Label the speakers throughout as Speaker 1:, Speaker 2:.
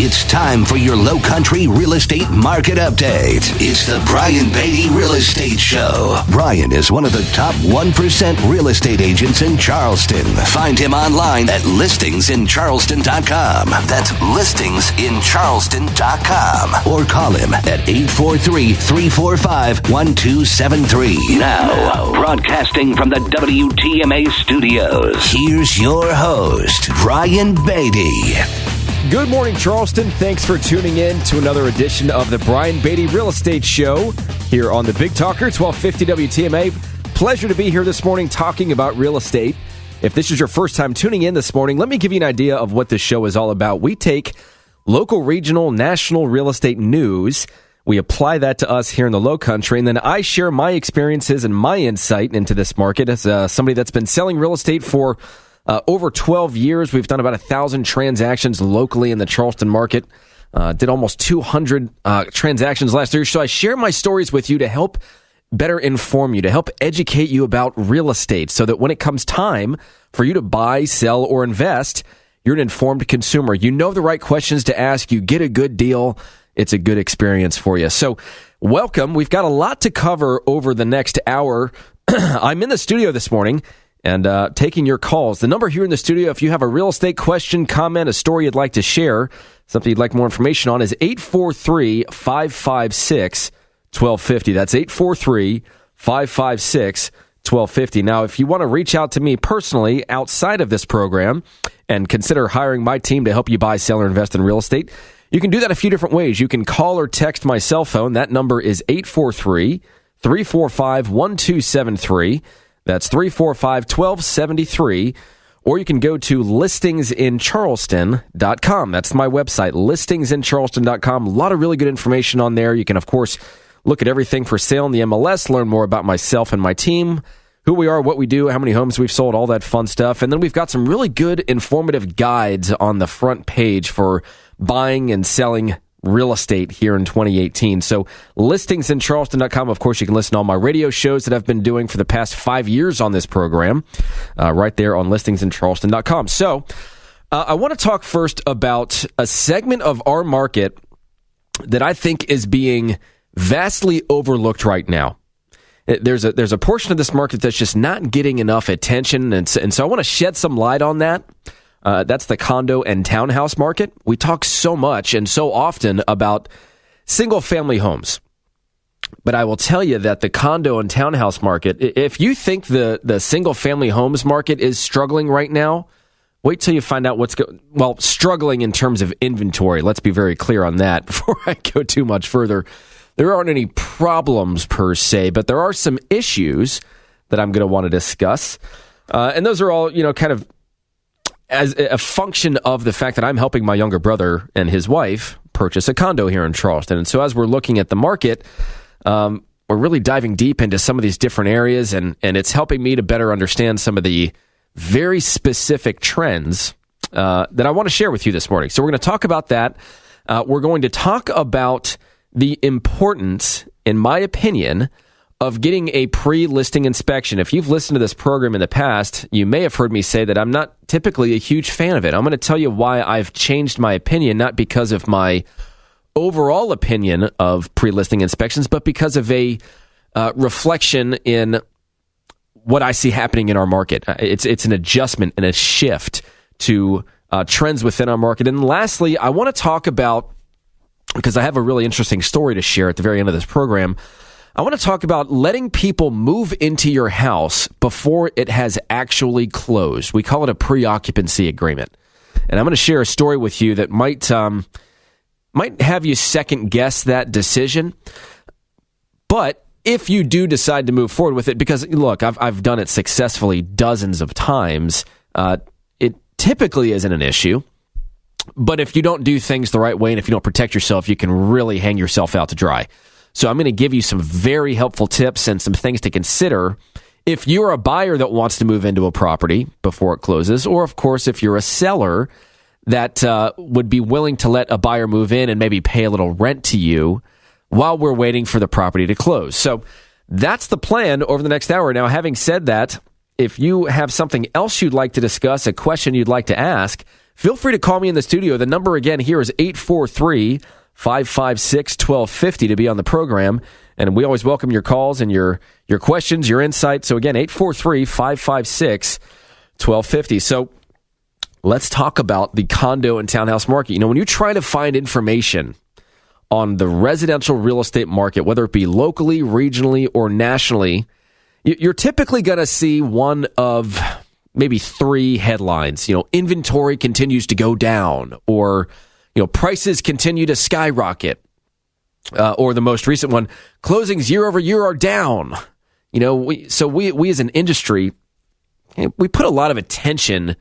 Speaker 1: It's time for your Low Country real estate market update. It's the Brian Beatty Real Estate Show. Brian is one of the top 1% real estate agents in Charleston. Find him online at listingsincharleston.com. That's listingsincharleston.com. Or call him at 843-345-1273. Now, broadcasting from the WTMA studios, here's your host, Brian Beatty.
Speaker 2: Good morning, Charleston. Thanks for tuning in to another edition of the Brian Beatty Real Estate Show here on the Big Talker, 1250 WTMA. Pleasure to be here this morning talking about real estate. If this is your first time tuning in this morning, let me give you an idea of what this show is all about. We take local, regional, national real estate news. We apply that to us here in the Low Country, and then I share my experiences and my insight into this market as somebody that's been selling real estate for over 12 years. We've done about 1,000 transactions locally in the Charleston market. Did almost 200 transactions last year. So I share my stories with you to help better inform you, to help educate you about real estate so that when it comes time for you to buy, sell, or invest, you're an informed consumer. You know the right questions to ask. You get a good deal. It's a good experience for you. So welcome. We've got a lot to cover over the next hour. I'm in the studio this morning and taking your calls. The number here in the studio, if you have a real estate question, comment, a story you'd like to share, something you'd like more information on, is 843-556-1250. That's 843-556-1250. Now, if you want to reach out to me personally outside of this program and consider hiring my team to help you buy, sell, or invest in real estate, you can do that a few different ways. You can call or text my cell phone. That number is 843-345-1273. That's 345-1273. Or you can go to listingsincharleston.com. That's my website, listingsincharleston.com. A lot of really good information on there. You can, of course, look at everything for sale in the MLS, learn more about myself and my team, who we are, what we do, how many homes we've sold, all that fun stuff. And then we've got some really good informative guides on the front page for buying and selling real estate here in 2018. So listingsincharleston.com. Of course, you can listen to all my radio shows that I've been doing for the past 5 years on this program, right there on listingsincharleston.com. So I want to talk first about a segment of our market that I think is being vastly overlooked right now. There's a portion of this market that's just not getting enough attention, and so I want to shed some light on that. That's the condo and townhouse market. We talk so much and so often about single-family homes. But I will tell you that the condo and townhouse market, if you think the single-family homes market is struggling right now, wait till you find out struggling in terms of inventory. Let's be very clear on that before I go too much further. There aren't any problems per se, but there are some issues that I'm going to want to discuss. And those are all, kind of as a function of the fact that I'm helping my younger brother and his wife purchase a condo here in Charleston. And so as we're looking at the market, we're really diving deep into some of these different areas, and it's helping me to better understand some of the very specific trends that I want to share with you this morning. So we're going to talk about that. We're going to talk about the importance, in my opinion, of getting a pre-listing inspection. If you've listened to this program in the past, you may have heard me say that I'm not typically a huge fan of it. I'm going to tell you why I've changed my opinion, not because of my overall opinion of pre-listing inspections, but because of a reflection in what I see happening in our market. It's an adjustment and a shift to trends within our market. And lastly, I want to talk about, because I have a really interesting story to share at the very end of this program, I want to talk about letting people move into your house before it has actually closed. We call it a pre-occupancy agreement. And I'm going to share a story with you that might have you second guess that decision. But if you do decide to move forward with it, because look, I've done it successfully dozens of times, it typically isn't an issue. But if you don't do things the right way and if you don't protect yourself, you can really hang yourself out to dry. So I'm going to give you some very helpful tips and some things to consider if you're a buyer that wants to move into a property before it closes, or of course, if you're a seller that would be willing to let a buyer move in and maybe pay a little rent to you while we're waiting for the property to close. So that's the plan over the next hour. Now, having said that, if you have something else you'd like to discuss, a question you'd like to ask, feel free to call me in the studio. The number again here is 843-556-1250 to be on the program. And we always welcome your calls and your questions, your insights. So again, 843-556-1250. So let's talk about the condo and townhouse market. You know, when you try to find information on the residential real estate market, whether it be locally, regionally, or nationally, you're typically going to see one of maybe three headlines. You know, inventory continues to go down, or, you know, prices continue to skyrocket. Or the most recent one, closings year over year are down. You know, we as an industry, we put a lot of attention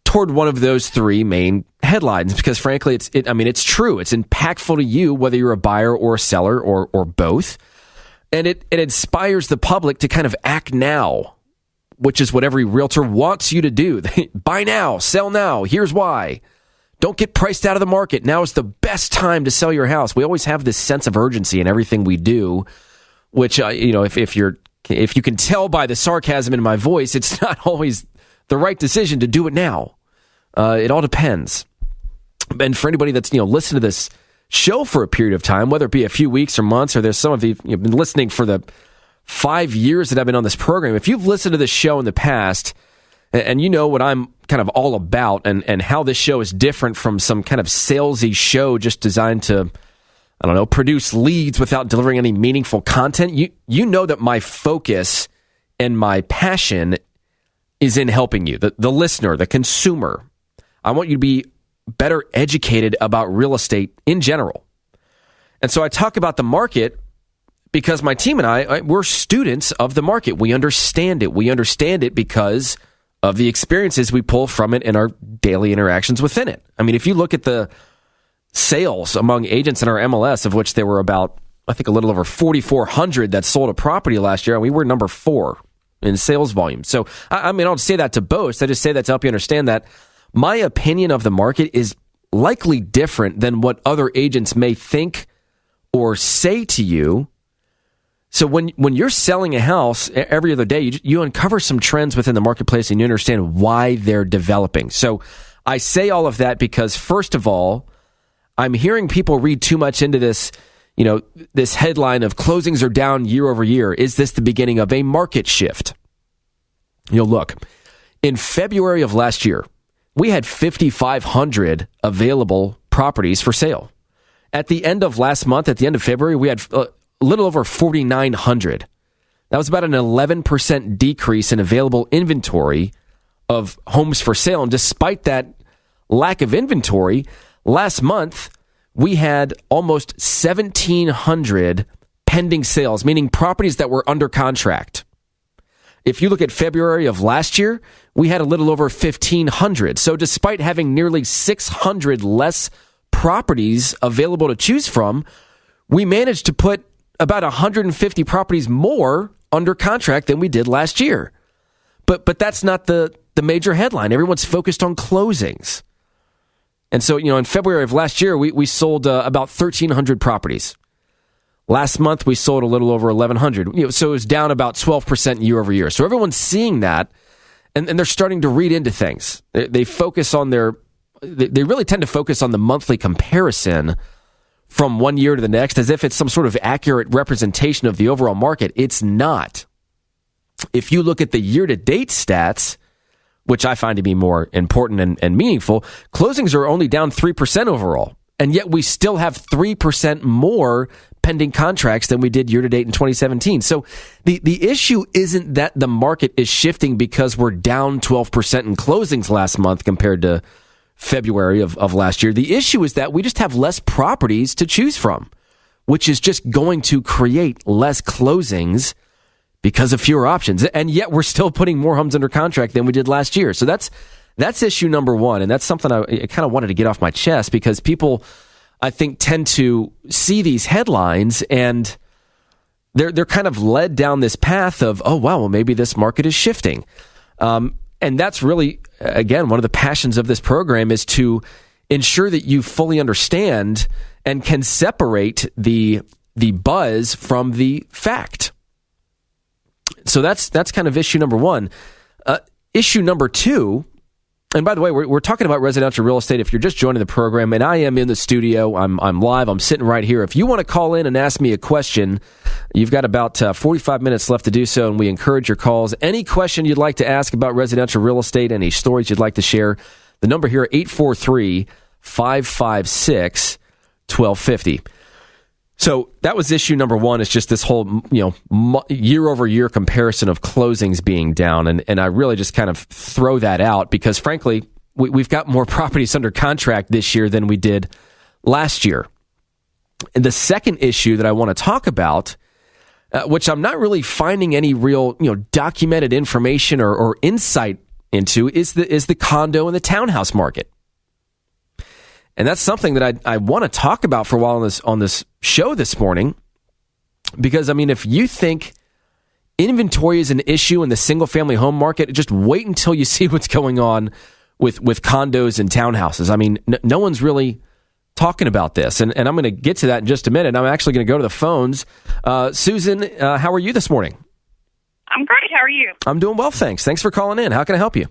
Speaker 2: toward one of those three main headlines because, frankly, it's true. It's impactful to you whether you're a buyer or a seller or both, and it inspires the public to kind of act now, which is what every realtor wants you to do. Buy now, sell now. Here's why. Don't get priced out of the market. Now is the best time to sell your house. We always have this sense of urgency in everything we do, which, if you can tell by the sarcasm in my voice, it's not always the right decision to do it now. It all depends. And for anybody that's, listened to this show for a period of time, whether it be a few weeks or months, or there's some of you who've been listening for the 5 years that I've been on this program, if you've listened to this show in the past, and you know what I'm kind of all about and how this show is different from some kind of salesy show just designed to, produce leads without delivering any meaningful content, you know that my focus and my passion is in helping you, the listener, the consumer. I want you to be better educated about real estate in general. And so I talk about the market because my team and we're students of the market. We understand it. We understand it because of the experiences we pull from it in our daily interactions within it. I mean, if you look at the sales among agents in our MLS, of which there were about, I think, a little over 4,400 that sold a property last year, and we were number 4 in sales volume. So, I don't say that to boast. I just say that to help you understand that my opinion of the market is likely different than what other agents may think or say to you. So when you're selling a house every other day, you uncover some trends within the marketplace and you understand why they're developing. So I say all of that because, first of all, I'm hearing people read too much into this, this headline of closings are down year over year. Is this the beginning of a market shift? Look, in February of last year, we had 5,500 available properties for sale. At the end of last month, at the end of February, we had a little over 4,900. That was about an 11% decrease in available inventory of homes for sale. And despite that lack of inventory, last month we had almost 1,700 pending sales, meaning properties that were under contract. If you look at February of last year, we had a little over 1,500. So despite having nearly 600 less properties available to choose from, we managed to put about 150 properties more under contract than we did last year. But that's not the major headline. Everyone's focused on closings. And so, in February of last year, we sold about 1,300 properties. Last month, we sold a little over 1,100. So it was down about 12% year over year. So everyone's seeing that, and they're starting to read into things. They focus on they really tend to focus on the monthly comparison from one year to the next as if it's some sort of accurate representation of the overall market. It's not. If you look at the year-to-date stats, which I find to be more important and meaningful, closings are only down 3% overall. And yet we still have 3% more pending contracts than we did year-to-date in 2017. So the issue isn't that the market is shifting because we're down 12% in closings last month compared to February of last year. The issue is that we just have less properties to choose from, which is just going to create less closings because of fewer options. And yet we're still putting more homes under contract than we did last year. So that's issue number one. And that's something I kind of wanted to get off my chest because people, I think, tend to see these headlines and they're kind of led down this path of, oh, wow, well, maybe this market is shifting. And that's really, again, one of the passions of this program is to ensure that you fully understand and can separate the buzz from the fact. So that's kind of issue number one. Issue number two And by the way, we're talking about residential real estate. If you're just joining the program, and I am in the studio, I'm live, I'm sitting right here. If you want to call in and ask me a question, you've got about 45 minutes left to do so, and we encourage your calls. Any question you'd like to ask about residential real estate, any stories you'd like to share, the number here, 843-556-1250. So that was issue number one, is just this whole, year-over-year comparison of closings being down. And I really just kind of throw that out because, frankly, we've got more properties under contract this year than we did last year. And the second issue that I want to talk about, which I'm not really finding any real, documented information or insight into, is the condo and the townhouse market. And that's something that I want to talk about for a while on this show this morning, because, if you think inventory is an issue in the single-family home market, just wait until you see what's going on with condos and townhouses. No one's really talking about this, and I'm going to get to that in just a minute. I'm actually going to go to the phones. Susan, how are you this morning?
Speaker 3: I'm great. How are you?
Speaker 2: I'm doing well, thanks. Thanks for calling in. How can I help you?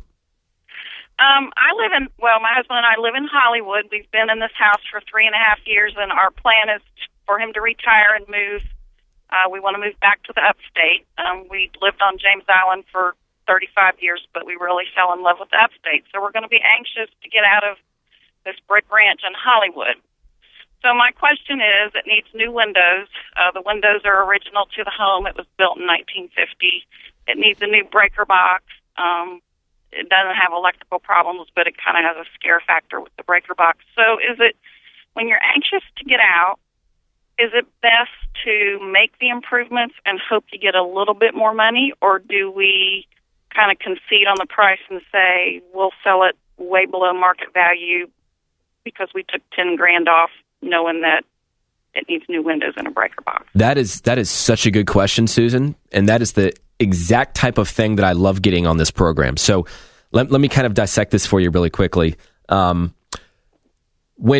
Speaker 3: My husband and I live in Hollywood. We've been in this house for 3.5 years, and our plan is for him to retire and move. We want to move back to the upstate. We lived on James Island for 35 years, but we really fell in love with the upstate. So we're going to be anxious to get out of this brick ranch in Hollywood. So my question is, it needs new windows. The windows are original to the home. It was built in 1950. It needs a new breaker box. It doesn't have electrical problems, but it kind of has a scare factor with the breaker box. So when you're anxious to get out, is it best to make the improvements and hope you get a little bit more money, or do we kind of concede on the price and say we'll sell it way below market value because we took $10,000 off knowing that it needs new windows and a breaker box? That is
Speaker 2: such a good question, Susan, and that is the exact type of thing that I love getting on this program. So let me kind of dissect this for you really quickly. When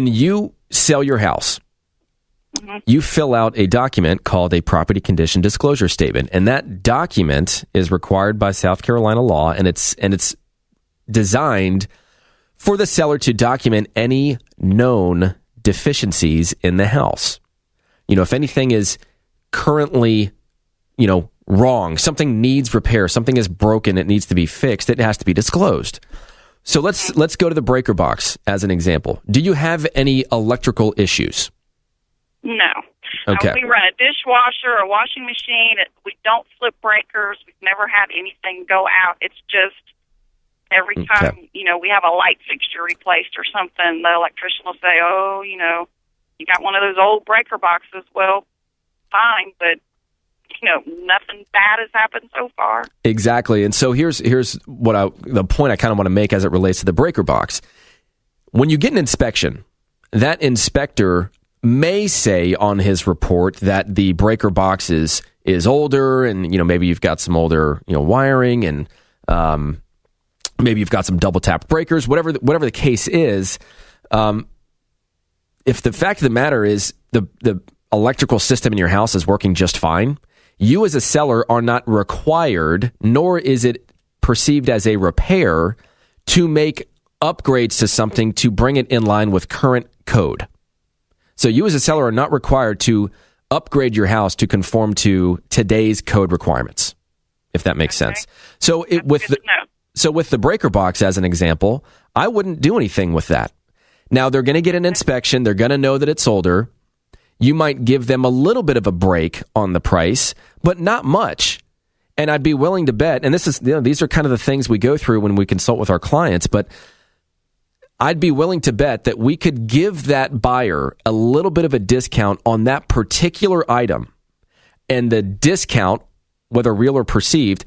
Speaker 2: you sell your house, you fill out a document called a property condition disclosure statement, and that document is required by South Carolina law, and it's designed for the seller to document any known deficiencies in the house. If anything is currently, wrong, something needs repair, something is broken, it needs to be fixed, it has to be disclosed. So let's go to the breaker box as an example. Do you have any electrical issues?
Speaker 3: No.
Speaker 2: Okay.
Speaker 3: We run a dishwasher, a washing machine. We don't flip breakers. We've never had anything go out. It's just every time, we have a light fixture replaced or something, the electrician will say, you got one of those old breaker boxes. Well, fine, but nothing bad has happened so far. Exactly.
Speaker 2: And so here's the point I kind of want to make as it relates to the breaker box. When you get an inspection, that inspector may say on his report that the breaker box is older, and maybe you've got some older wiring, and maybe you've got some double tap breakers, whatever the case is. If the fact of the matter is the electrical system in your house is working just fine, you as a seller are not required, nor is it perceived as a repair, to make upgrades to something to bring it in line with current code. So you as a seller are not required to upgrade your house to conform to today's code requirements, if that makes sense. So with the breaker box as an example, I wouldn't do anything with that. Now, they're going to get an inspection. They're going to know that it's older. You might give them a little bit of a break on the price, but not much. And I'd be willing to bet, and these are kind of the things we go through when we consult with our clients, but I'd be willing to bet that we could give that buyer a little bit of a discount on that particular item. And the discount, whether real or perceived,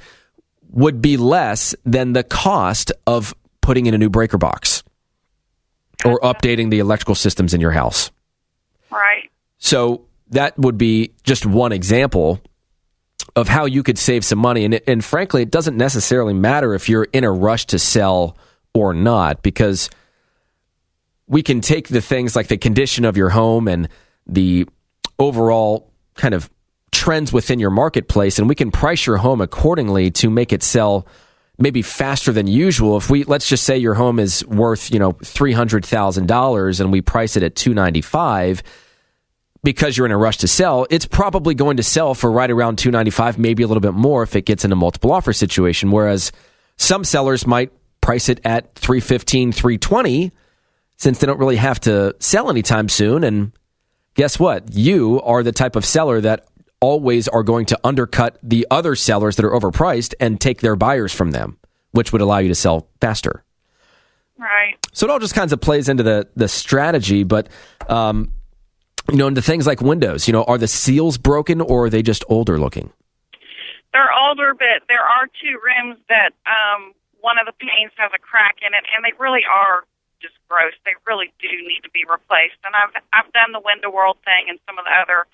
Speaker 2: would be less than the cost of putting in a new breaker box or updating the electrical systems in your house.
Speaker 3: Right.
Speaker 2: So that would be just one example of how you could save some money. And frankly, it doesn't necessarily matter if you're in a rush to sell or not, because we can take the things like the condition of your home and the overall kind of trends within your marketplace, and we can price your home accordingly to make it sell maybe faster than usual. Let's just say your home is worth, $300,000 and we price it at $295,000 because you're in a rush to sell, it's probably going to sell for right around $295,000, maybe a little bit more if it gets in a multiple offer situation. Whereas some sellers might price it at $315,000, $320,000 since they don't really have to sell anytime soon. And guess what? You are the type of seller that always are going to undercut the other sellers that are overpriced and take their buyers from them, which would allow you to sell faster.
Speaker 3: Right.
Speaker 2: So it all just kind of plays into the strategy, but into things like windows, are the seals broken or are they just older looking?
Speaker 3: They're older, but there are two rooms that one of the panes has a crack in it, and they really are just gross. They really do need to be replaced. And I've done the Window World thing and some of the other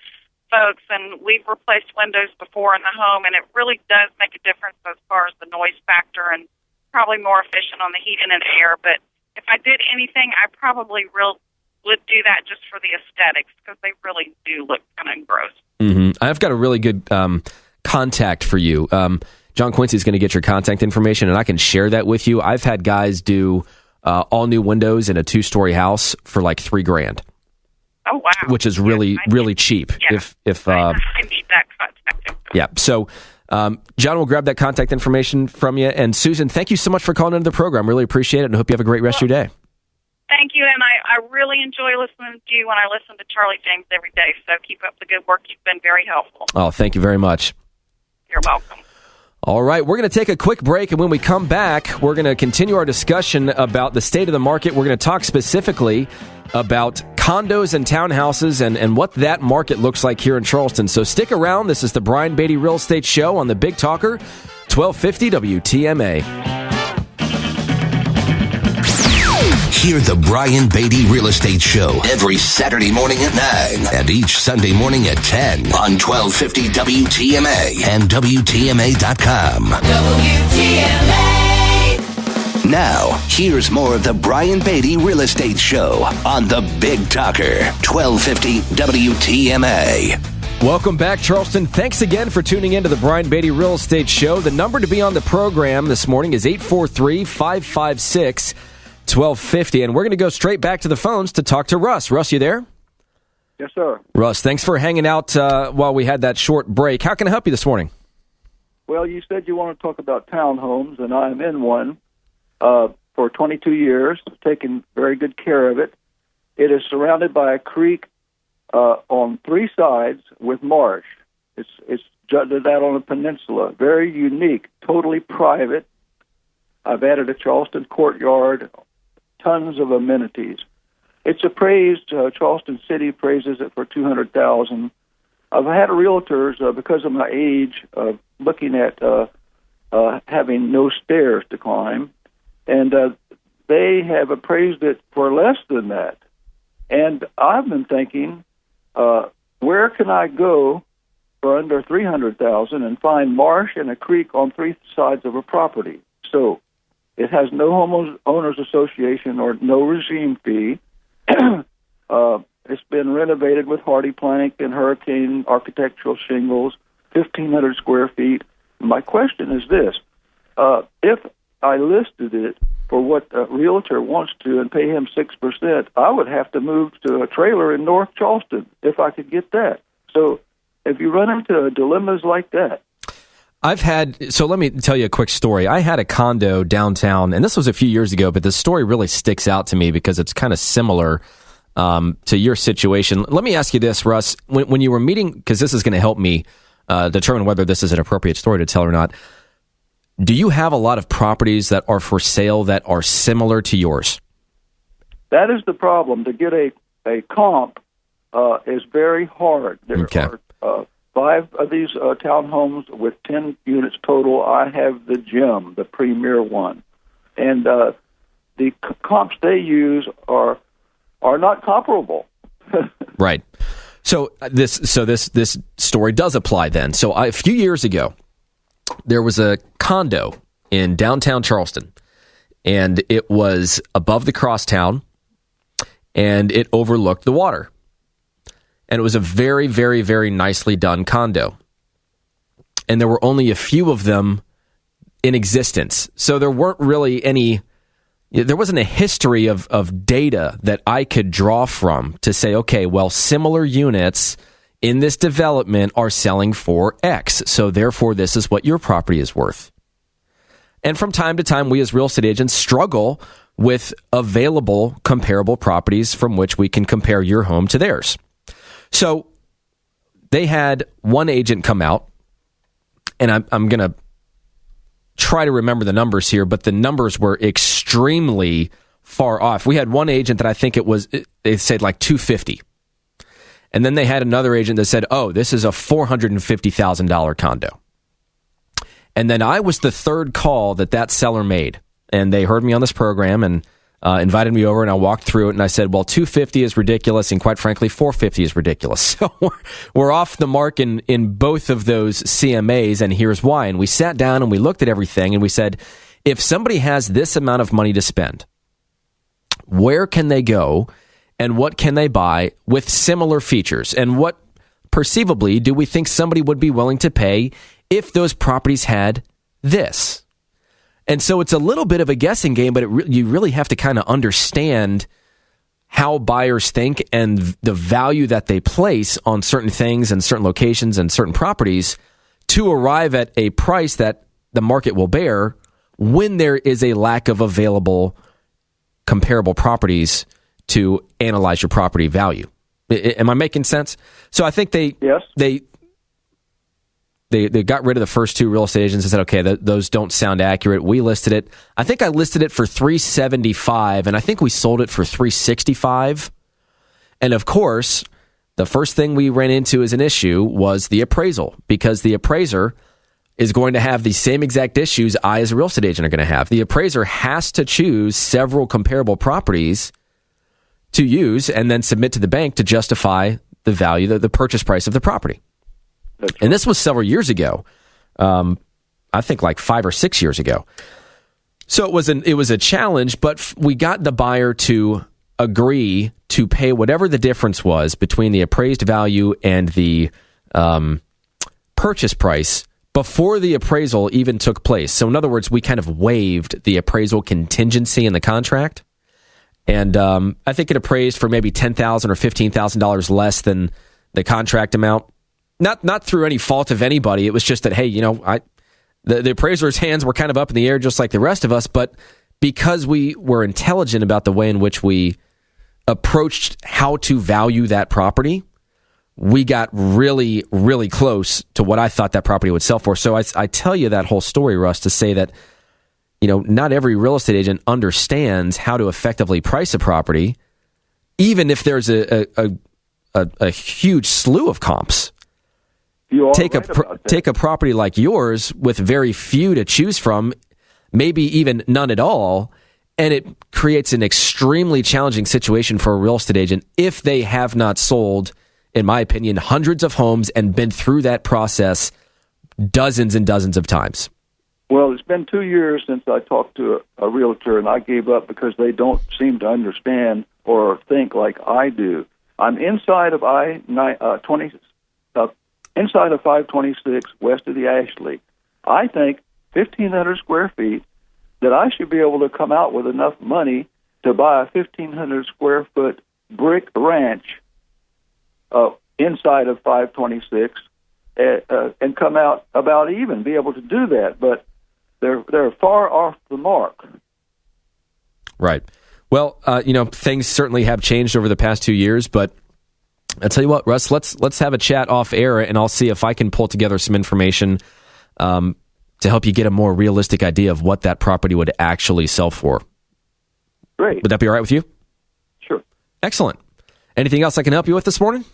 Speaker 3: folks, and we've replaced windows before in the home, and it really does make a difference as far as the noise factor and probably more efficient on the heating and air. But if I did anything, I probably would do that just for the aesthetics because they really do look kind of gross.
Speaker 2: Mm-hmm. I've got a really good contact for you. John Quincy's going to get your contact information, and I can share that with you. I've had guys do all new windows in a 2-story house for like $3,000.
Speaker 3: Oh wow!
Speaker 2: Which is really cheap.
Speaker 3: Yeah.
Speaker 2: If
Speaker 3: I need that contact.
Speaker 2: Yeah. So John will grab that contact information from you. And Susan, thank you so much for calling into the program. Really appreciate it, and hope you have a great rest of your day.
Speaker 3: Thank you, and I really enjoy listening to you when I listen to Charlie James every day. So keep up the good work. You've been very helpful.
Speaker 2: Oh, thank you very much.
Speaker 3: You're welcome.
Speaker 2: All right, we're going to take a quick break, and when we come back, we're going to continue our discussion about the state of the market. We're going to talk specifically about condos and townhouses and what that market looks like here in Charleston. So stick around. This is the Brian Beatty Real Estate Show on the Big Talker, 1250 WTMA.
Speaker 1: Hear the Brian Beatty Real Estate Show every Saturday morning at 9 and each Sunday morning at 10 on 1250 WTMA and WTMA.com. WTMA. Now, here's more of the Brian Beatty Real Estate Show on the Big Talker, 1250 WTMA.
Speaker 2: Welcome back, Charleston. Thanks again for tuning in to the Brian Beatty Real Estate Show. The number to be on the program this morning is 843-556-1250, and we're going to go straight back to the phones to talk to Russ. Russ, you there?
Speaker 4: Yes, sir.
Speaker 2: Russ, thanks for hanging out while we had that short break. How can I help you this morning?
Speaker 4: Well, you said you want to talk about townhomes, and I'm in one for 22 years, taking very good care of it. It is surrounded by a creek on 3 sides with marsh. It's jutted out on a peninsula. Very unique, totally private. I've added a Charleston courtyard, tons of amenities. It's appraised, Charleston City praises it for $200,000. I've had realtors, because of my age, looking at having no stairs to climb, and they have appraised it for less than that. And I've been thinking, where can I go for under $300,000 and find marsh and a creek on 3 sides of a property? So it has no homeowners association or no regime fee. It's been renovated with hardy plank and hurricane architectural shingles, 1,500 square feet. My question is this: if I listed it for what a realtor wants to and pay him 6%, I would have to move to a trailer in North Charleston if I could get that. So if you run into dilemmas like that.
Speaker 2: So let me tell you a quick story. I had a condo downtown, and this was a few years ago, but the story really sticks out to me because it's kind of similar to your situation. Let me ask you this, Russ. When you were meeting, because this is going to help me determine whether this is an appropriate story to tell or not, do you have a lot of properties that are for sale that are similar to yours?
Speaker 4: That is the problem. To get a comp is very hard. There are 5 of these townhomes with 10 units total. I have the gem, the premier one. And the comps they use are not comparable.
Speaker 2: Right. So this story does apply then. So a few years ago, there was a condo in downtown Charleston, and it was above the crosstown, and it overlooked the water. And it was a very, very, very nicely done condo. And there were only a few of them in existence. So there weren't really there wasn't a history of data that I could draw from to say, okay, well, similar units in this development are selling for X. So therefore, this is what your property is worth. And from time to time, we as real estate agents struggle with available comparable properties from which we can compare your home to theirs. So they had one agent come out, and I'm going to try to remember the numbers here, but the numbers were extremely far off. We had one agent that I think they said like 250. And then they had another agent that said, oh, this is a $450,000 condo. And then I was the third call that seller made. And they heard me on this program and invited me over, and I walked through it, and I said, well, 250 is ridiculous, and quite frankly, 450 is ridiculous. So we're off the mark in both of those CMAs, and here's why. And we sat down and we looked at everything, and we said, if somebody has this amount of money to spend, where can they go and what can they buy with similar features? And what perceivably do we think somebody would be willing to pay if those properties had this? And so it's a little bit of a guessing game, but you really have to kind of understand how buyers think and the value that they place on certain things and certain locations and certain properties to arrive at a price that the market will bear when there is a lack of available comparable properties to analyze your property value. Am I making sense? So I think they got rid of the first two real estate agents and said, okay, those don't sound accurate. We listed it. I think I listed it for $375, and I think we sold it for $365. And of course, the first thing we ran into as an issue was the appraisal, because the appraiser is going to have the same exact issues I as a real estate agent are going to have. The appraiser has to choose several comparable properties to use and then submit to the bank to justify the value, the purchase price of the property. And this was several years ago. I think like 5 or 6 years ago. So it was a challenge, but we got the buyer to agree to pay whatever the difference was between the appraised value and the purchase price before the appraisal even took place. So in other words, we kind of waived the appraisal contingency in the contract. And I think it appraised for maybe $10,000 or $15,000 less than the contract amount. Not through any fault of anybody. It was just that, hey, the appraiser's hands were kind of up in the air just like the rest of us, but because we were intelligent about the way in which we approached how to value that property, we got really, really close to what I thought that property would sell for. So I tell you that whole story, Russ, to say that, not every real estate agent understands how to effectively price a property, even if there's a huge slew of comps. Take a property like yours with very few to choose from, maybe even none at all, and it creates an extremely challenging situation for a real estate agent if they have not sold, in my opinion, hundreds of homes and been through that process dozens and dozens of times.
Speaker 4: Well, it's been 2 years since I talked to a realtor, and I gave up because they don't seem to understand or think like I do. I'm inside of inside of 526 west of the Ashley. I think 1,500 square feet, that I should be able to come out with enough money to buy a 1,500 square foot brick ranch inside of 526 and come out about even, be able to do that. But they're far off the mark.
Speaker 2: Right. Well, things certainly have changed over the past 2 years, but I'll tell you what, Russ, let's have a chat off air, and I'll see if I can pull together some information to help you get a more realistic idea of what that property would actually sell for.
Speaker 4: Great.
Speaker 2: Would that be all right with you?
Speaker 4: Sure.
Speaker 2: Excellent. Anything else I can help you with this morning?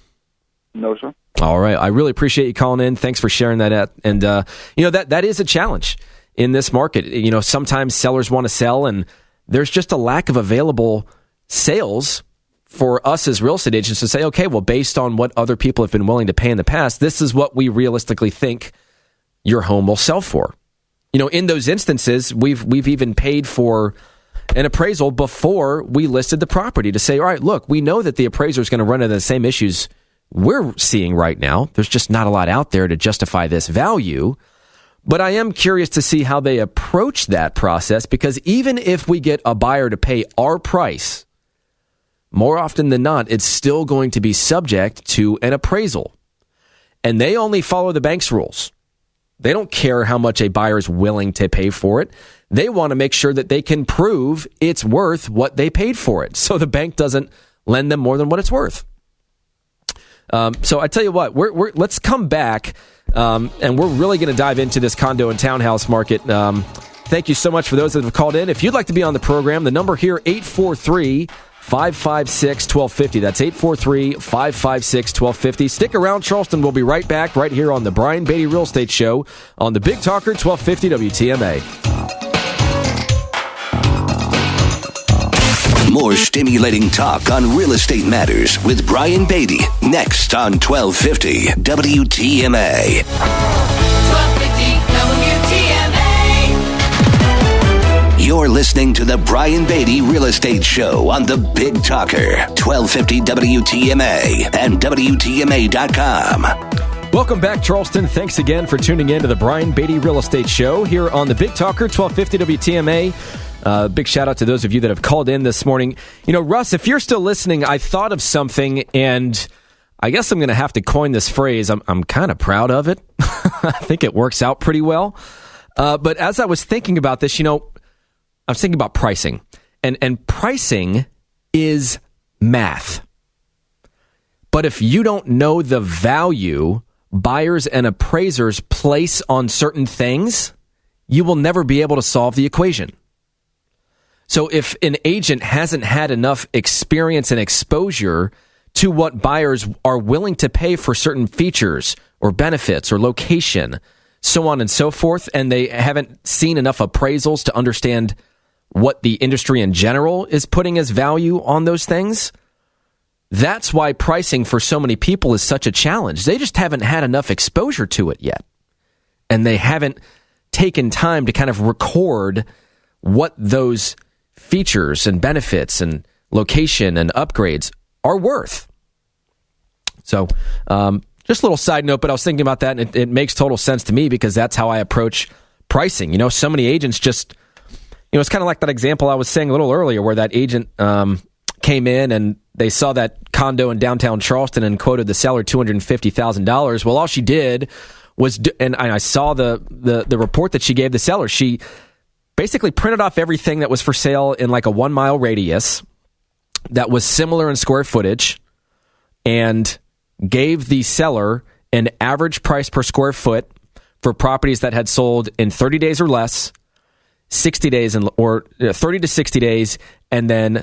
Speaker 4: No, sir.
Speaker 2: All right. I really appreciate you calling in. Thanks for sharing that. And, that is a challenge in this market. Sometimes sellers want to sell, and there's just a lack of available sales for us as real estate agents to say, okay, well, based on what other people have been willing to pay in the past, this is what we realistically think your home will sell for. In those instances, we've even paid for an appraisal before we listed the property to say, all right, look, we know that the appraiser is going to run into the same issues we're seeing right now. There's just not a lot out there to justify this value. But I am curious to see how they approach that process, because even if we get a buyer to pay our price, more often than not, it's still going to be subject to an appraisal. And they only follow the bank's rules. They don't care how much a buyer is willing to pay for it. They want to make sure that they can prove it's worth what they paid for it, so the bank doesn't lend them more than what it's worth. So I tell you what, let's come back, and we're really going to dive into this condo and townhouse market. Thank you so much for those that have called in. If you'd like to be on the program, the number here, 843-556-1250. That's 843-556-1250. Stick around, Charleston. We'll be right back right here on the Brian Beatty Real Estate Show on the Big Talker 1250 WTMA.
Speaker 1: More stimulating talk on real estate matters with Brian Beatty next on 1250 WTMA. 1250 WTMA. You're listening to the Brian Beatty Real Estate Show on the Big Talker 1250 WTMA and WTMA.com.
Speaker 2: Welcome back, Charleston. Thanks again for tuning in to the Brian Beatty Real Estate Show here on the Big Talker 1250 WTMA. Big shout out to those of you that have called in this morning. You know, Russ, if you're still listening, I thought of something, and I guess I'm going to have to coin this phrase. I'm kind of proud of it. I think it works out pretty well. But as I was thinking about this, you know, I was thinking about pricing. And pricing is math. But if you don't know the value buyers and appraisers place on certain things, you will never be able to solve the equation. So if an agent hasn't had enough experience and exposure to what buyers are willing to pay for certain features or benefits or location, so on and so forth, and they haven't seen enough appraisals to understand what the industry in general is putting as value on those things, that's why pricing for so many people is such a challenge. They just haven't had enough exposure to it yet. And they haven't taken time to kind of record what those features and benefits and location and upgrades are worth. So, just a little side note, but I was thinking about that, and it makes total sense to me because that's how I approach pricing. You know, so many agents just, you know, it's kind of like that example I was saying a little earlier where that agent came in and they saw that condo in downtown Charleston and quoted the seller $250,000. Well, all she did was, and I saw the report that she gave the seller. She basically printed off everything that was for sale in like a 1 mile radius that was similar in square footage and gave the seller an average price per square foot for properties that had sold in 30 days or less, 60 days or 30 to 60 days, and then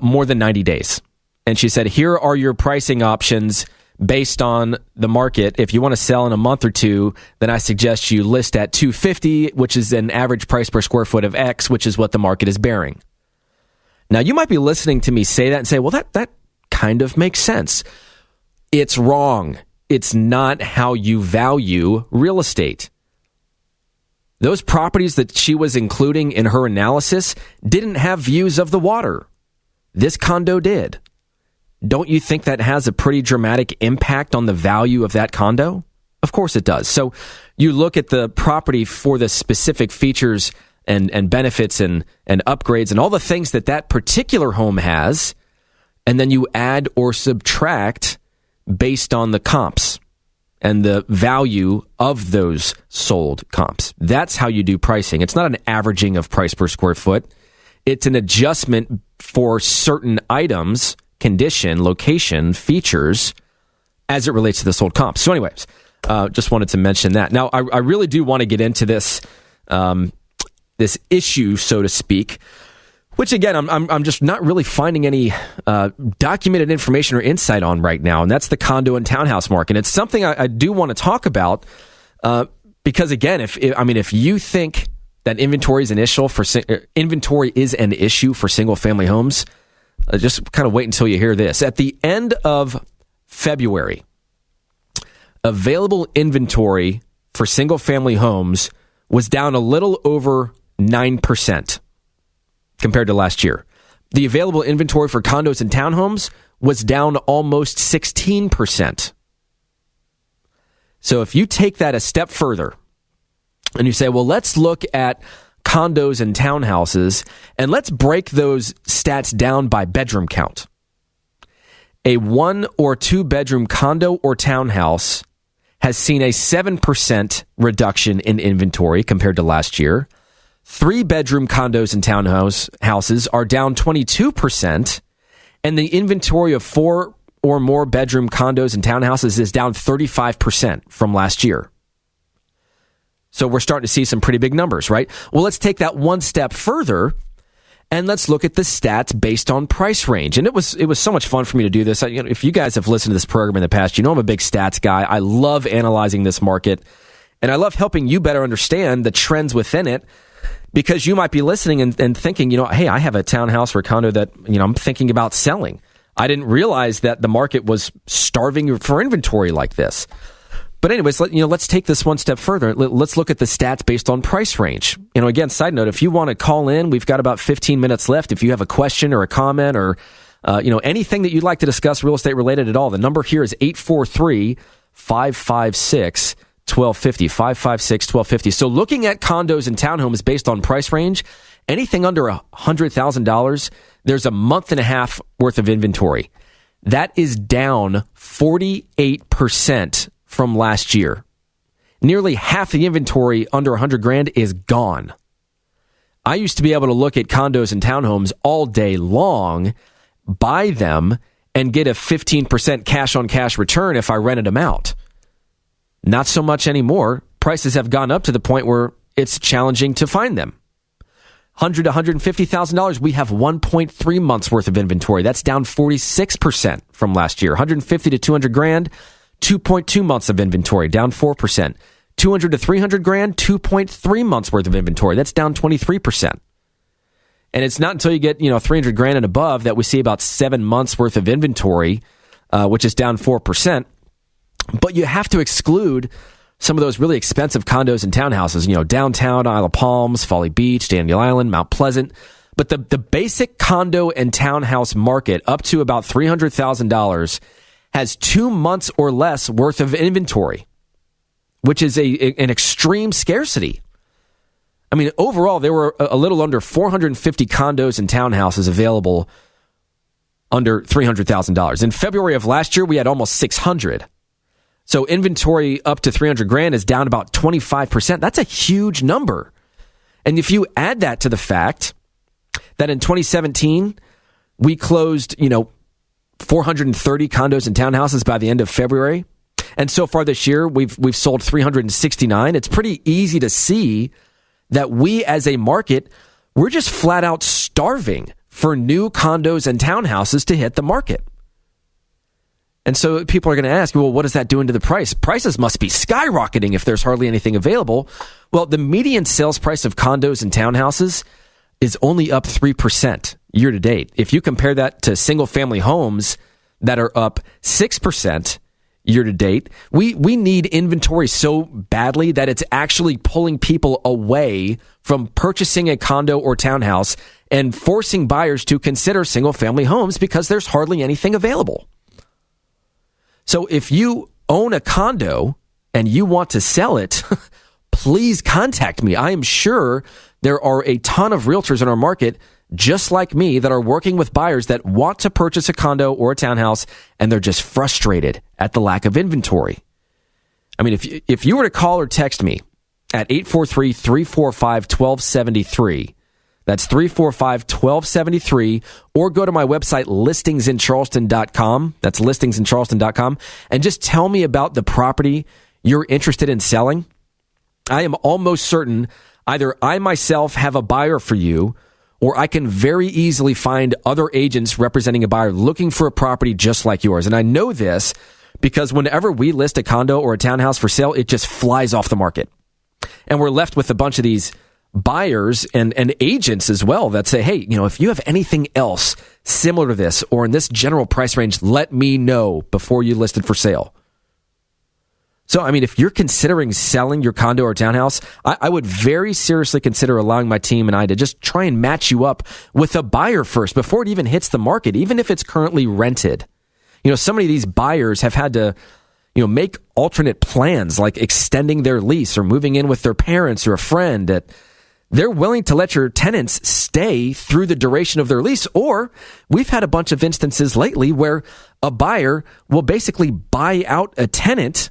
Speaker 2: more than 90 days. And she said, here are your pricing options based on the market. If you want to sell in a month or two, then I suggest you list at $250, which is an average price per square foot of X, which is what the market is bearing. Now, you might be listening to me say that and say, well, that kind of makes sense. It's wrong. It's not how you value real estate. Those properties that she was including in her analysis didn't have views of the water. This condo did. Don't you think that has a pretty dramatic impact on the value of that condo? Of course it does. So you look at the property for the specific features and benefits and upgrades and all the things that particular home has, and then you add or subtract based on the comps and the value of those sold comps. That's how you do pricing. It's not an averaging of price per square foot. It's an adjustment for certain items, condition, location, features, as it relates to the sold comps. So anyways, just wanted to mention that. Now, I really do want to get into this this issue, so to speak, which again, I'm just not really finding any documented information or insight on right now, and that's the condo and townhouse market. It's something I do want to talk about because again, if you think that inventory is an issue for single family homes, just kind of wait until you hear this. At the end of February, available inventory for single family homes was down a little over 9% compared to last year. The available inventory for condos and townhomes was down almost 16%. So if you take that a step further, and you say, well, let's look at condos and townhouses, and let's break those stats down by bedroom count. A 1 or 2 bedroom condo or townhouse has seen a 7% reduction in inventory compared to last year. 3 bedroom condos and townhouses are down 22%, and the inventory of 4 or more bedroom condos and townhouses is down 35% from last year. So we're starting to see some pretty big numbers, right? Well, let's take that one step further and let's look at the stats based on price range. And it was so much fun for me to do this. If you guys have listened to this program in the past, you know I'm a big stats guy. I love analyzing this market, and I love helping you better understand the trends within it, because you might be listening and thinking, hey, I have a townhouse or a condo that I'm thinking about selling. I didn't realize that the market was starving for inventory like this. But anyways, let's take this one step further. Let's look at the stats based on price range. Again, side note, if you want to call in, we've got about 15 minutes left. If you have a question or a comment or, anything that you'd like to discuss real estate related at all, the number here is 843-556-1250, 556-1250. So looking at condos and townhomes based on price range, anything under $100,000, there's a month and a half worth of inventory. That is down 48% from last year. Nearly half the inventory under $100,000 is gone. I used to be able to look at condos and townhomes all day long, buy them, and get a 15% cash on cash return if I rented them out. Not so much anymore. Prices have gone up to the point where it's challenging to find them. $100,000 to $150,000, we have 1.3 months worth of inventory. That's down 46% from last year. $150,000 to $200,000, 2.2 months of inventory, down 4%. $200,000 to $300,000, 2.3 months worth of inventory. That's down 23%. And it's not until you get, $300,000 and above that we see about 7 months worth of inventory, which is down 4%. But you have to exclude some of those really expensive condos and townhouses, downtown, Isle of Palms, Folly Beach, Daniel Island, Mount Pleasant. But the basic condo and townhouse market up to about $300,000 has 2 months or less worth of inventory, which is an extreme scarcity. I mean, overall, there were a little under 450 condos and townhouses available under $300,000. In February of last year, we had almost 600. So inventory up to $300,000 is down about 25%. That's a huge number. And if you add that to the fact that in 2017, we closed, 430 condos and townhouses by the end of February. And so far this year, we've sold 369. It's pretty easy to see that we as a market, we're just flat out starving for new condos and townhouses to hit the market. And so people are going to ask, well, what is that doing to the price? Prices must be skyrocketing if there's hardly anything available. Well, the median sales price of condos and townhouses is only up 3% year to date. If you compare that to single family homes that are up 6% year to date, we need inventory so badly that it's actually pulling people away from purchasing a condo or townhouse and forcing buyers to consider single family homes because there's hardly anything available. So if you own a condo and you want to sell it, please contact me. I am sure there are a ton of realtors in our market just like me that are working with buyers that want to purchase a condo or a townhouse, and they're just frustrated at the lack of inventory. I mean, if you were to call or text me at 843-345-1273, that's 345-1273, or go to my website, listingsincharleston.com. That's listingsincharleston.com, and just tell me about the property you're interested in selling. I am almost certain either I myself have a buyer for you, or I can very easily find other agents representing a buyer looking for a property just like yours. And I know this because whenever we list a condo or a townhouse for sale, it just flies off the market. And we're left with a bunch of these buyers and agents as well that say, hey, if you have anything else similar to this or in this general price range, let me know before you list it for sale. So, I mean, if you're considering selling your condo or townhouse, I would very seriously consider allowing my team and I to just try and match you up with a buyer first before it even hits the market, even if it's currently rented. So many of these buyers have had to, make alternate plans like extending their lease or moving in with their parents or a friend. That they're willing to let your tenants stay through the duration of their lease. Or we've had a bunch of instances lately where a buyer will basically buy out a tenant.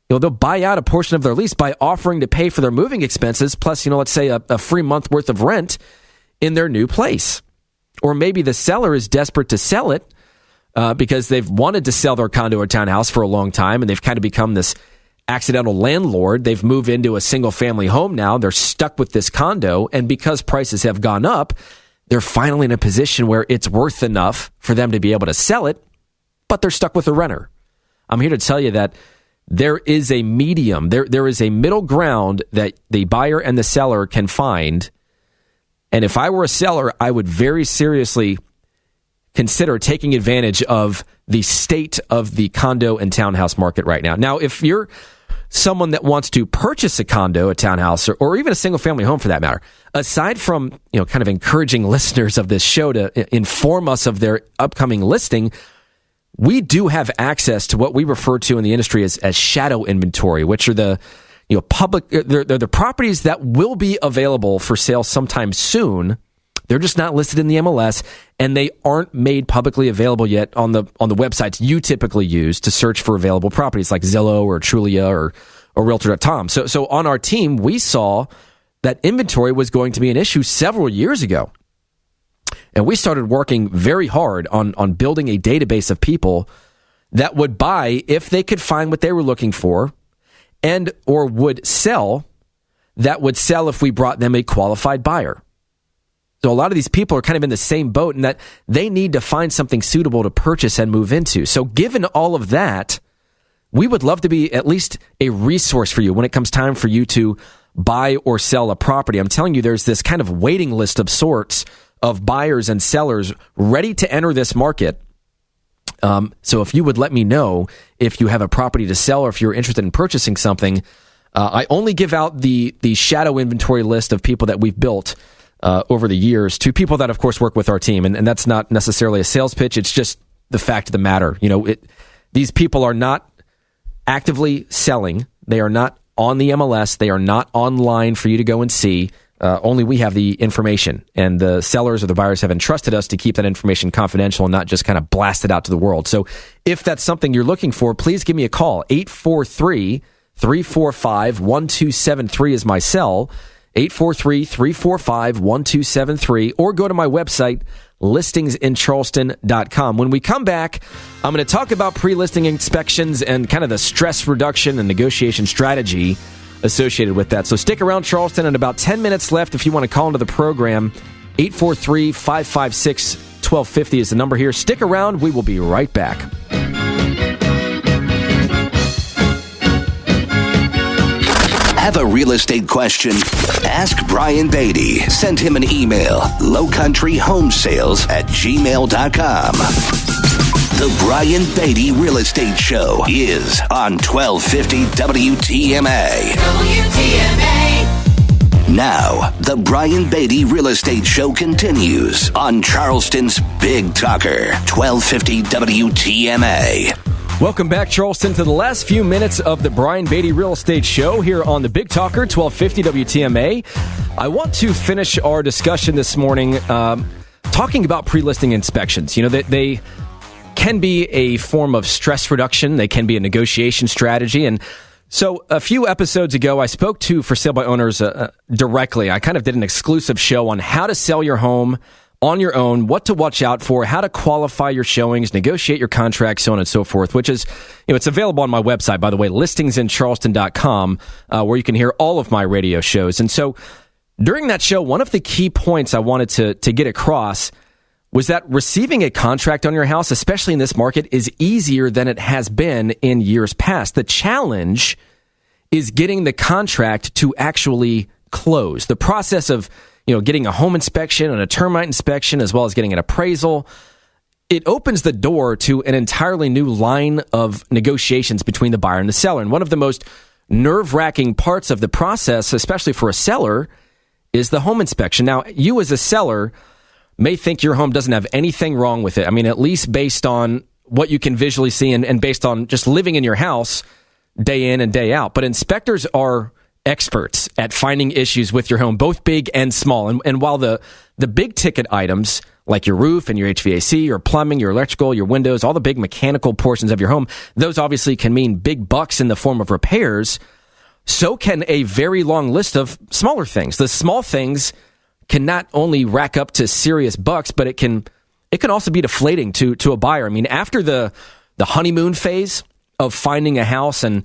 Speaker 2: They'll buy out a portion of their lease by offering to pay for their moving expenses, plus, let's say a free month worth of rent in their new place. Or maybe the seller is desperate to sell it because they've wanted to sell their condo or townhouse for a long time, and they've kind of become this accidental landlord. They've moved into a single family home now. They're stuck with this condo, and because prices have gone up, they're finally in a position where it's worth enough for them to be able to sell it, but they're stuck with a renter. I'm here to tell you that there is a medium. There is a middle ground that the buyer and the seller can find. And if I were a seller, I would very seriously consider taking advantage of the state of the condo and townhouse market right now. Now, if you're someone that wants to purchase a condo, a townhouse, or even a single family home for that matter, aside from, kind of encouraging listeners of this show to inform us of their upcoming listing, we do have access to what we refer to in the industry as shadow inventory, which are the public, they're the properties that will be available for sale sometime soon. They're just not listed in the MLS, and they aren't made publicly available yet on the websites you typically use to search for available properties like Zillow or Trulia or Realtor.com. So on our team, we saw that inventory was going to be an issue several years ago. And we started working very hard on building a database of people that would buy if they could find what they were looking for, and or would sell if we brought them a qualified buyer. So a lot of these people are kind of in the same boat in that they need to find something suitable to purchase and move into. So given all of that, we would love to be at least a resource for you when it comes time for you to buy or sell a property. I'm telling you, there's this kind of waiting list of sorts of buyers and sellers ready to enter this market. So if you would let me know if you have a property to sell or if you're interested in purchasing something, I only give out the shadow inventory list of people that we've built over the years to people that, of course, work with our team. And that's not necessarily a sales pitch. It's just the fact of the matter. These people are not actively selling. They are not on the MLS. They are not online for you to go and see. Only we have the information, and the sellers or the buyers have entrusted us to keep that information confidential and not just kind of blast it out to the world. So if that's something you're looking for, please give me a call. 843-345-1273 is my cell. 843-345-1273, or go to my website, listingsincharleston.com. When we come back, I'm going to talk about pre-listing inspections and kind of the stress reduction and negotiation strategy associated with that. So stick around, Charleston, and about 10 minutes left if you want to call into the program. 843-556-1250 is the number here. Stick around. We will be right back.
Speaker 1: Have a real estate question? Ask Brian Beatty. Send him an email, lowcountryhomesales@gmail.com. The Brian Beatty Real Estate Show is on 1250 WTMA. Now, the Brian Beatty Real Estate Show continues on Charleston's Big Talker, 1250 WTMA.
Speaker 2: Welcome back, Charleston, to the last few minutes of the Brian Beatty Real Estate Show here on the Big Talker, 1250 WTMA. I want to finish our discussion this morning talking about pre-listing inspections. They can be a form of stress reduction. They can be a negotiation strategy. And so a few episodes ago, I spoke to for sale by owners directly. I kind of did an exclusive show on how to sell your home on your own, what to watch out for, how to qualify your showings, negotiate your contracts, so on and so forth, which is, it's available on my website, by the way, listingsincharleston.com, where you can hear all of my radio shows. And so during that show, one of the key points I wanted to get across was that receiving a contract on your house, especially in this market, is easier than it has been in years past. The challenge is getting the contract to actually close. The process of getting a home inspection and a termite inspection, as well as getting an appraisal, it opens the door to an entirely new line of negotiations between the buyer and the seller. And one of the most nerve-wracking parts of the process, especially for a seller, is the home inspection. Now, you as a seller may think your home doesn't have anything wrong with it. I mean, at least based on what you can visually see and based on just living in your house day in and day out. But inspectors are experts at finding issues with your home, both big and small. And while the big ticket items like your roof and your HVAC, your plumbing, your electrical, your windows, all the big mechanical portions of your home, those obviously can mean big bucks in the form of repairs. So can a very long list of smaller things. The small things can not only rack up to serious bucks, but it can also be deflating to a buyer. I mean, after the honeymoon phase of finding a house and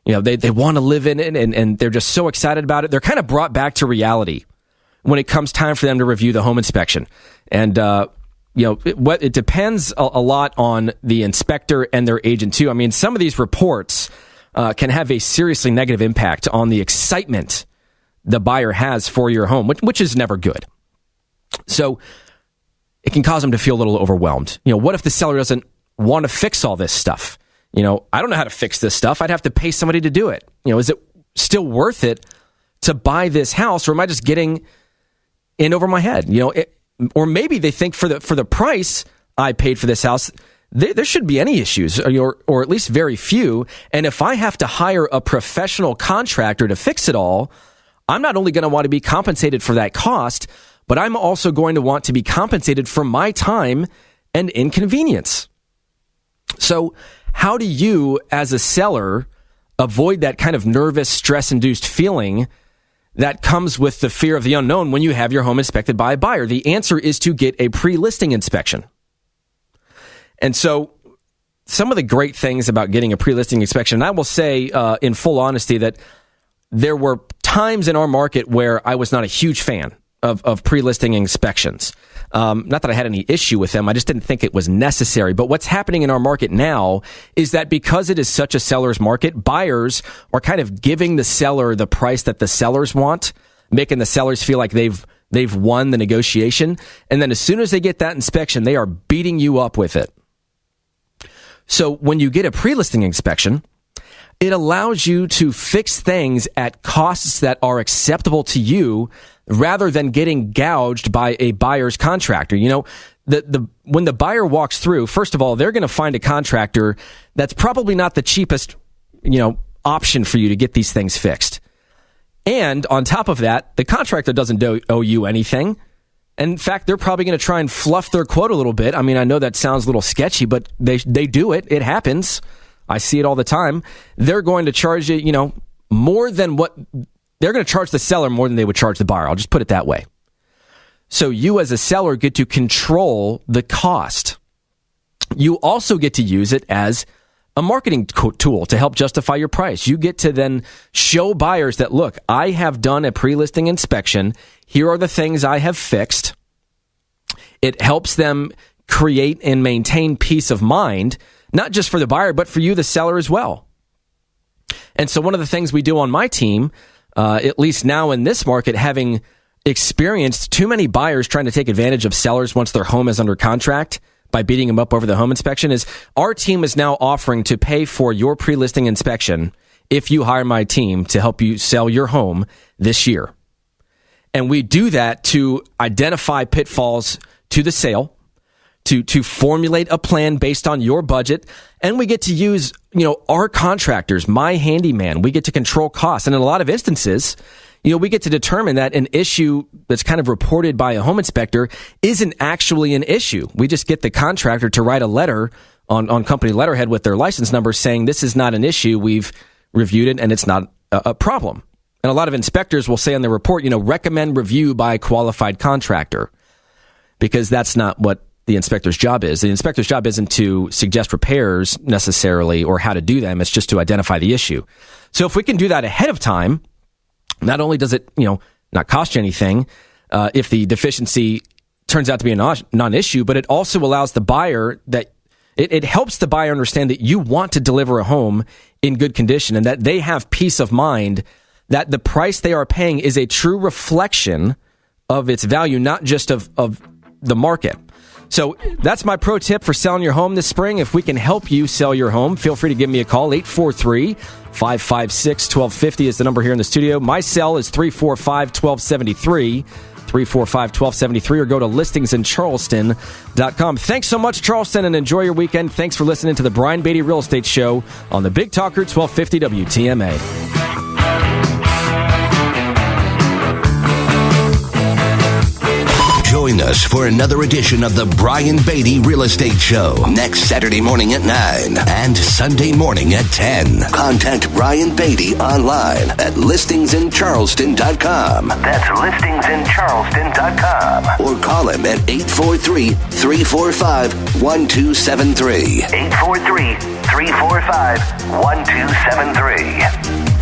Speaker 2: they want to live in it and they're just so excited about it, they're kind of brought back to reality when it comes time for them to review the home inspection. And it depends a lot on the inspector and their agent too. I mean, some of these reports can have a seriously negative impact on the excitement the buyer has for your home, which is never good. So it can cause them to feel a little overwhelmed. What if the seller doesn't want to fix all this stuff? I don't know how to fix this stuff. I'd have to pay somebody to do it. Is it still worth it to buy this house, or am I just getting in over my head? Or maybe they think for the price I paid for this house, there shouldn't be any issues, or at least very few. And if I have to hire a professional contractor to fix it all, I'm not only going to want to be compensated for that cost, but I'm also going to want to be compensated for my time and inconvenience. So how do you, as a seller, avoid that kind of nervous, stress-induced feeling that comes with the fear of the unknown when you have your home inspected by a buyer? The answer is to get a pre-listing inspection. And so some of the great things about getting a pre-listing inspection, and I will say in full honesty that there were times in our market where I was not a huge fan of pre-listing inspections. Not that I had any issue with them, I just didn't think it was necessary. But what's happening in our market now is that because it is such a seller's market, buyers are kind of giving the seller the price that the sellers want, making the sellers feel like they've won the negotiation. And then as soon as they get that inspection, they are beating you up with it. So when you get a pre-listing inspection, it allows you to fix things at costs that are acceptable to you rather than getting gouged by a buyer's contractor. When the buyer walks through, first of all, they're going to find a contractor that's probably not the cheapest, option for you to get these things fixed. And on top of that, the contractor doesn't owe you anything. In fact, they're probably going to try and fluff their quote a little bit. I mean, I know that sounds a little sketchy, but they do it. It happens. I see it all the time. They're going to charge you, more than what they're going to charge the seller more than they would charge the buyer. I'll just put it that way. So you as a seller get to control the cost. You also get to use it as a marketing tool to help justify your price. You get to then show buyers that, look, I have done a pre-listing inspection. Here are the things I have fixed. It helps them create and maintain peace of mind, not just for the buyer, but for you, the seller, as well. And so one of the things we do on my team, at least now in this market, having experienced too many buyers trying to take advantage of sellers once their home is under contract by beating them up over the home inspection, is our team is now offering to pay for your pre-listing inspection if you hire my team to help you sell your home this year. And we do that to identify pitfalls to the sale, to formulate a plan based on your budget. And we get to use, our contractors, my handyman. We get to control costs. And in a lot of instances, we get to determine that an issue that's kind of reported by a home inspector isn't actually an issue. We just get the contractor to write a letter on company letterhead with their license number saying this is not an issue. We've reviewed it and it's not a problem. And a lot of inspectors will say on their report, recommend review by a qualified contractor, because that's not what the inspector's job is. The inspector's job isn't to suggest repairs necessarily or how to do them. It's just to identify the issue. So if we can do that ahead of time, not only does it, not cost you anything if the deficiency turns out to be a non-issue, but it also allows the buyer that it helps the buyer understand that you want to deliver a home in good condition and that they have peace of mind that the price they are paying is a true reflection of its value, not just of the market. So that's my pro tip for selling your home this spring. If we can help you sell your home, feel free to give me a call. 843-556-1250 is the number here in the studio. My cell is 345-1273. 844-345-1273, or go to listingsincharleston.com. Thanks so much, Charleston, and enjoy your weekend. Thanks for listening to the Brian Beatty Real Estate Show on the Big Talker 1250 WTMA.
Speaker 1: Join us for another edition of the Brian Beatty Real Estate Show next Saturday morning at 9 and Sunday morning at 10. Contact Brian Beatty online at listingsincharleston.com. That's listingsincharleston.com. Or call him at 843-345-1273. 843-345-1273.